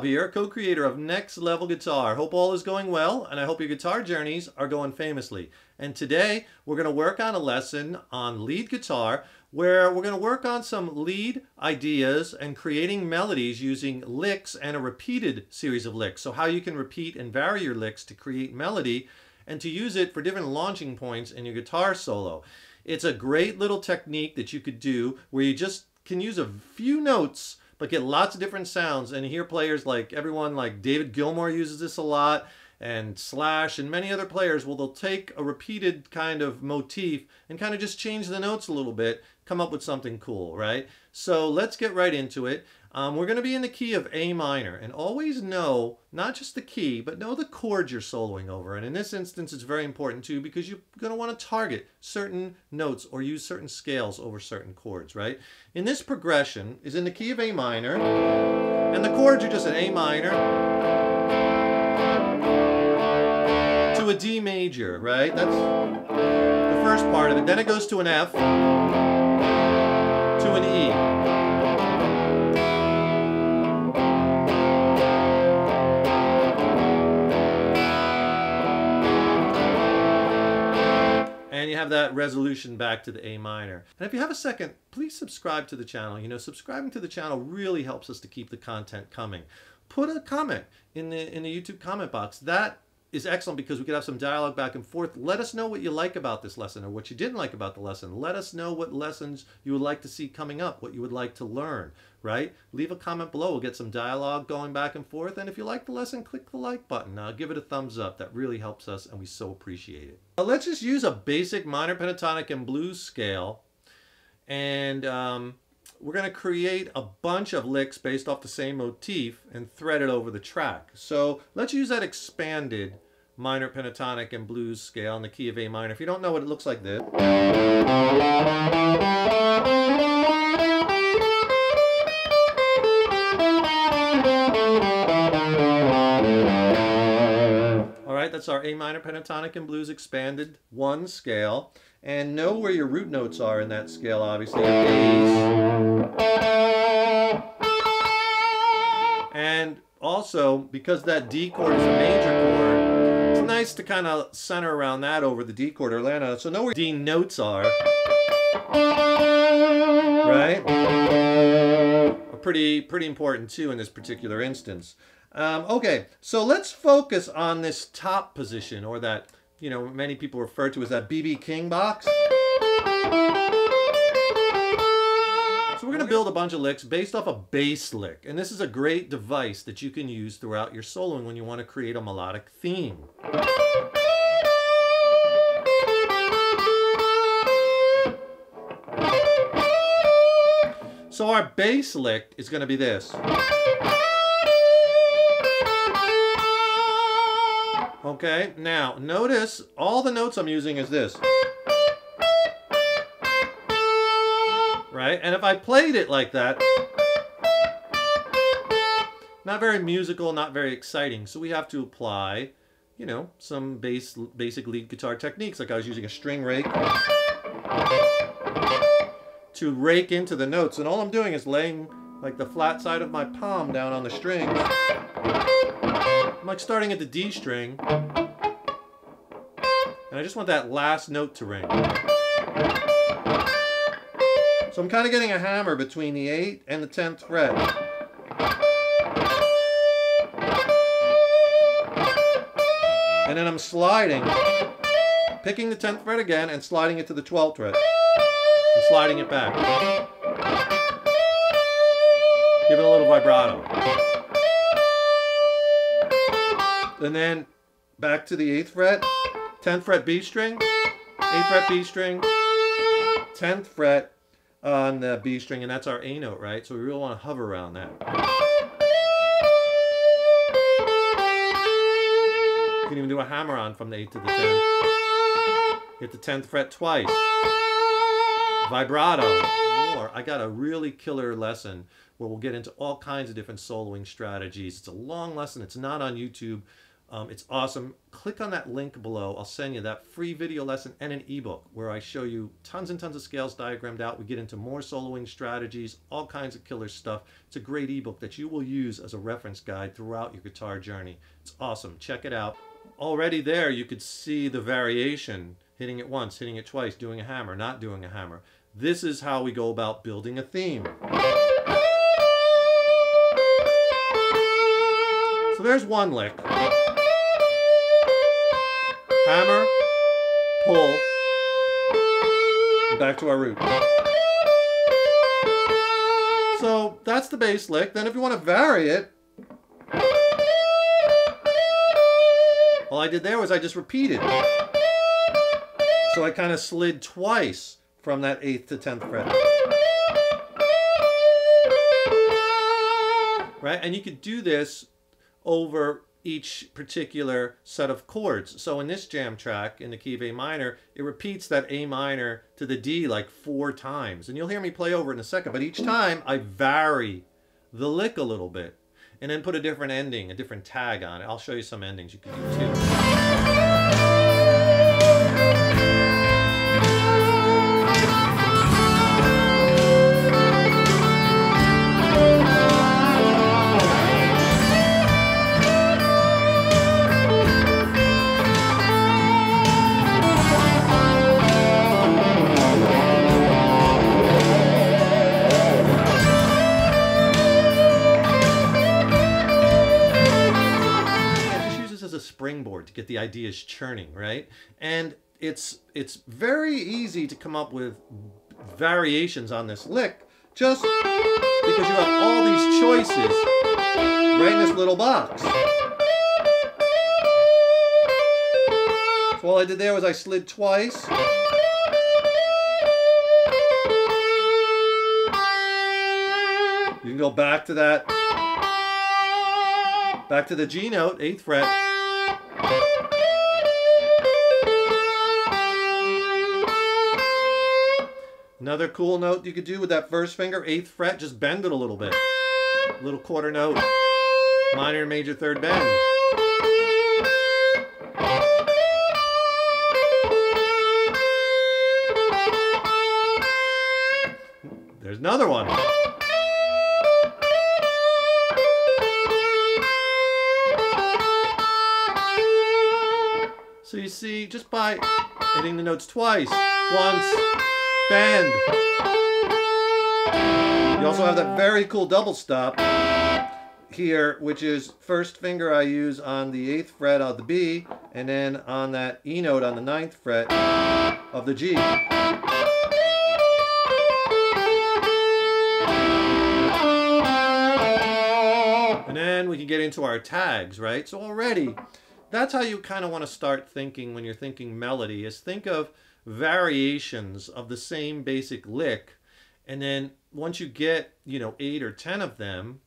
Here, co-creator of Next Level Guitar. Hope all is going well, and I hope your guitar journeys are going famously. And today we're going to work on a lesson on lead guitar where we're going to work on some lead ideas and creating melodies using licks and a repeated series of licks. So how you can repeat and vary your licks to create melody and to use it for different launching points in your guitar solo. It's a great little technique that you could do where you just can use a few notes but get lots of different sounds, and you hear players like everyone like David Gilmour uses this a lot, and Slash and many other players, well, they'll take a repeated kind of motif and kind of just change the notes a little bit, come up with something cool, right? So let's get right into it. We're going to be in the key of A minor, and always know not just the key, but know the chords you're soloing over. And in this instance, it's very important too because you're going to want to target certain notes or use certain scales over certain chords, right? In this progression is in the key of A minor, and the chords are just an A minor to a D major, right? That's the first part of it. Then it goes to an F, to an E. And you have that resolution back to the A minor. And if you have a second, please subscribe to the channel. You know, subscribing to the channel really helps us to keep the content coming. Put a comment in the YouTube comment box. That is excellent because we could have some dialogue back and forth. Let us know what you like about this lesson or what you didn't like about the lesson. Let us know what lessons you would like to see coming up, what you would like to learn, right? Leave a comment below. We'll get some dialogue going back and forth. And if you like the lesson, click the like button. Give it a thumbs up. That really helps us and we so appreciate it. Let's just use a basic minor pentatonic and blues scale. And we're going to create a bunch of licks based off the same motif and thread it over the track. So let's use that expanded minor pentatonic and blues scale in the key of A minor. If you don't know what it looks like this. All right, that's our A minor pentatonic and blues expanded 1 scale. And know where your root notes are in that scale, obviously. And also, because that D chord is a major chord, it's nice to kind of center around that over the D chord or land on it. So know where D notes are. Right? Pretty important too in this particular instance. Okay, so let's focus on this top position, or that, you know, many people refer to as that BB King box. So we're going to build a bunch of licks based off a bass lick. And this is a great device that you can use throughout your soloing when you want to create a melodic theme. So our bass lick is going to be this. Okay, now notice all the notes I'm using is this. Right? And if I played it like that, not very musical, not very exciting. So we have to apply, you know, some basic lead guitar techniques. Like I was using a string rake to rake into the notes. And all I'm doing is laying like the flat side of my palm down on the string. I'm like starting at the D string, and I just want that last note to ring. So I'm kind of getting a hammer between the 8th and the 10th fret. And then I'm sliding, picking the 10th fret again and sliding it to the 12th fret, and sliding it back. vibrato. And then back to the 8th fret, 10th fret B string, 8th fret B string, 10th fret on the B string, and that's our A note, right? So we really want to hover around that. You can even do a hammer on from the 8th to the 10th. Hit the 10th fret twice. Vibrato. More. I got a really killer lesson where we'll get into all kinds of different soloing strategies. It's a long lesson. It's not on YouTube. It's awesome. Click on that link below. I'll send you that free video lesson and an ebook where I show you tons and tons of scales diagrammed out. We get into more soloing strategies, all kinds of killer stuff. It's a great ebook that you will use as a reference guide throughout your guitar journey. It's awesome. Check it out. Already there, you could see the variation. Hitting it once, hitting it twice, doing a hammer, not doing a hammer. This is how we go about building a theme. So there's one lick. Hammer, pull, and back to our root. So that's the bass lick. Then if you want to vary it, all I did there was I just repeated. So I kind of slid twice from that 8th to 10th fret. Right? And you could do this over each particular set of chords. So in this jam track, in the key of A minor, it repeats that A minor to the D like 4 times. And you'll hear me play over it in a second, but each time I vary the lick a little bit and then put a different ending, a different tag on it. I'll show you some endings you can do too. Springboard to get the ideas churning, right? And it's very easy to come up with variations on this lick just because you have all these choices right in this little box. So all I did there was I slid twice. You can go back to that, back to the G note, 8th fret. Another cool note you could do with that first finger, 8th fret, just bend it a little bit. Little quarter note, minor, major, third bend. There's another one. So you see, just by hitting the notes twice, once, bend. You also have that very cool double stop here, which is first finger I use on the 8th fret of the B, and then on that E note on the 9th fret of the G. And then we can get into our tags, right? So already, that's how you kind of want to start thinking when you're thinking melody, is think of variations of the same basic lick, and then once you get 8 or 10 of them,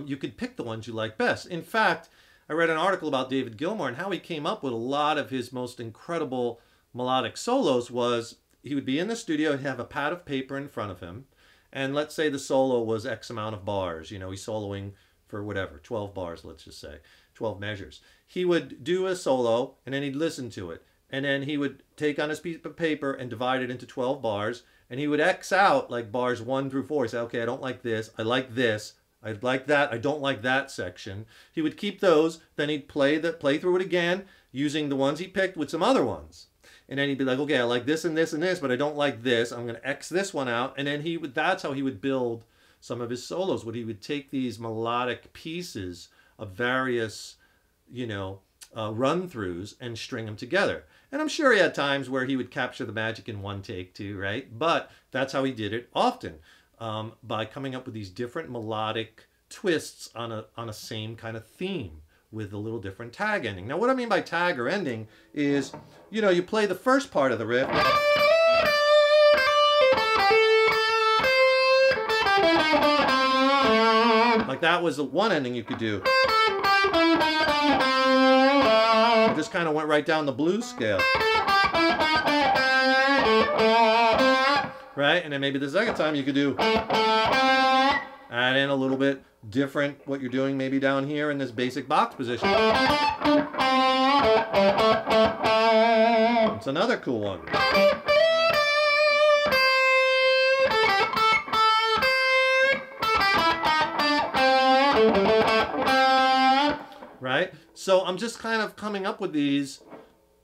you could pick the ones you like best. In fact, I read an article about David Gilmour and how he came up with a lot of his most incredible melodic solos. Was he would be in the studio, he'd have a pad of paper in front of him, and let's say the solo was X amount of bars, he's soloing for whatever, 12 bars, let's just say 12 measures. He would do a solo and then he'd listen to it. And then he would take on his piece of paper and divide it into 12 bars. And he would X out like bars 1 through 4. He'd say, okay, I don't like this. I like this. I like that. I don't like that section. He would keep those. Then he'd play through it again using the ones he picked with some other ones. And then he'd be like, okay, I like this and this and this, but I don't like this. I'm going to X this one out. And then that's how he would build some of his solos. He would take these melodic pieces of various, run-throughs and string them together. And I'm sure he had times where he would capture the magic in one take too, right? But that's how he did it often. by coming up with these different melodic twists on a same kind of theme with a little different tag ending. Now, what I mean by tag or ending is, you know, you play the first part of the riff. Like that was the one ending you could do. It just kind of went right down the blues scale. Right? And then maybe the second time you could do, add in a little bit different what you're doing maybe down here in this basic box position. It's another cool one. Right? So I'm just kind of coming up with these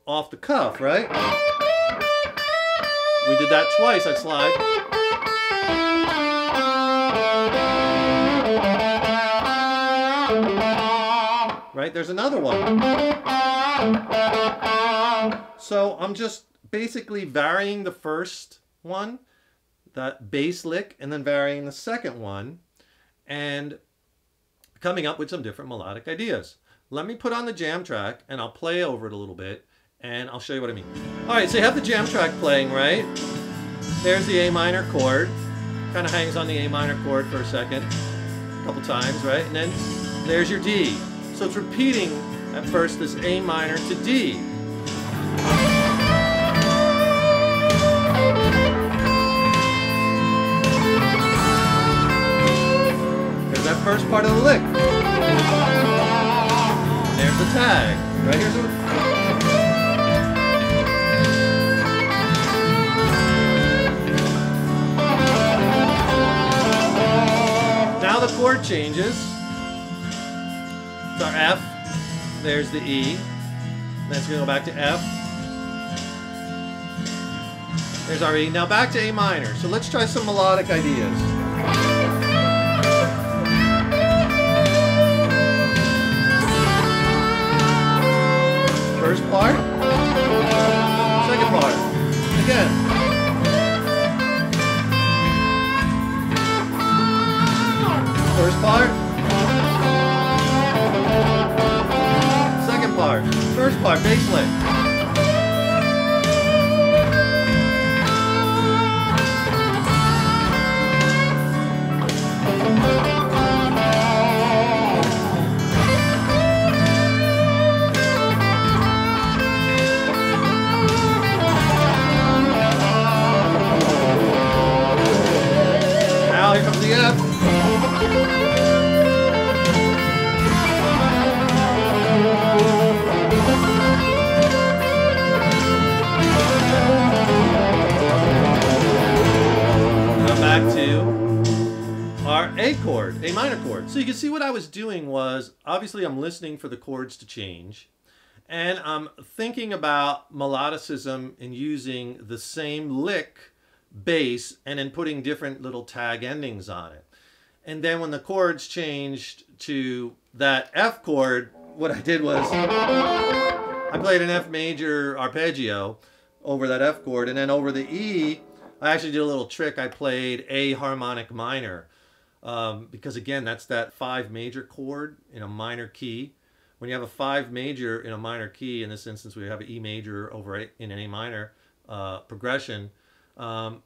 off the cuff, right? We did that twice, that slide. Right? There's another one. So I'm just basically varying the first one, that bass lick, and then varying the second one, and coming up with some different melodic ideas. Let me put on the jam track and I'll play over it a little bit and I'll show you what I mean. All right, so you have the jam track playing, right? There's the A minor chord. Kind of hangs on the A minor chord for a second, a couple times, right? And then there's your D. So it's repeating at first this A minor to D. There's that first part of the lick. There's the tag. Right here's the... Now the chord changes. It's our F. There's the E. Then it's going to go back to F. There's our E. Now back to A minor. So let's try some melodic ideas. First part, second part, again. First part, second part, first part, bass lick. Here comes the F. Now back to our A chord, A minor chord. So you can see what I was doing was, obviously I'm listening for the chords to change, and I'm thinking about melodicism and using the same lick bass and then putting different little tag endings on it. And then when the chords changed to that F chord, what I did was I played an F major arpeggio over that F chord, and then over the E I actually did a little trick. I played A harmonic minor because again that's that 5 major chord in a minor key. When you have a 5 major in a minor key, in this instance we have an E major over in an A minor progression,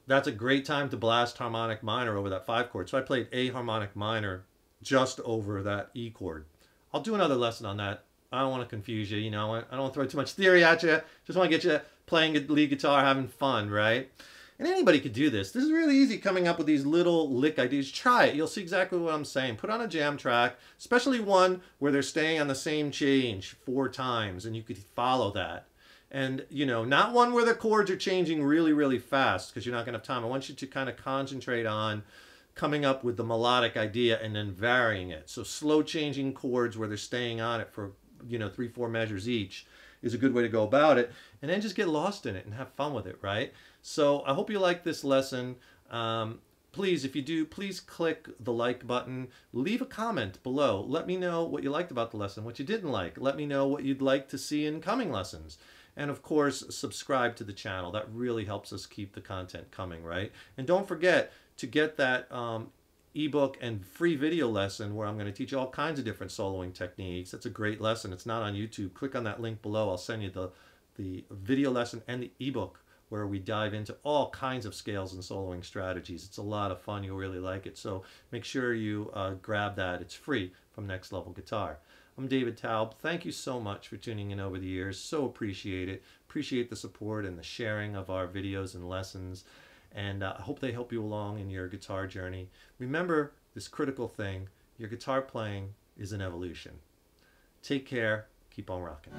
that's a great time to blast harmonic minor over that 5 chord. So I played A harmonic minor just over that E chord. I'll do another lesson on that. I don't want to confuse you, you know. I don't want to throw too much theory at you. Just want to get you playing lead guitar, having fun, right? And anybody could do this. This is really easy, coming up with these little lick ideas. Try it. You'll see exactly what I'm saying. Put on a jam track, especially one where they're staying on the same change 4 times, and you could follow that. And, you know, not one where the chords are changing really, really fast, because you're not going to have time. I want you to kind of concentrate on coming up with the melodic idea and then varying it. So slow changing chords where they're staying on it for, you know, 3-4 measures each is a good way to go about it. And then just get lost in it and have fun with it, right? So I hope you like this lesson. Please, if you do, please click the like button. Leave a comment below. Let me know what you liked about the lesson, what you didn't like. Let me know what you'd like to see in coming lessons. And of course, subscribe to the channel. That really helps us keep the content coming, right? And don't forget to get that ebook and free video lesson where I'm going to teach all kinds of different soloing techniques. That's a great lesson. It's not on YouTube. Click on that link below. I'll send you the video lesson and the ebook where we dive into all kinds of scales and soloing strategies. It's a lot of fun. You'll really like it. So make sure you grab that. It's free from Next Level Guitar. I'm David Taub. Thank you so much for tuning in over the years. So appreciate it. Appreciate the support and the sharing of our videos and lessons. And I hope they help you along in your guitar journey. Remember this critical thing: your guitar playing is an evolution. Take care. Keep on rocking.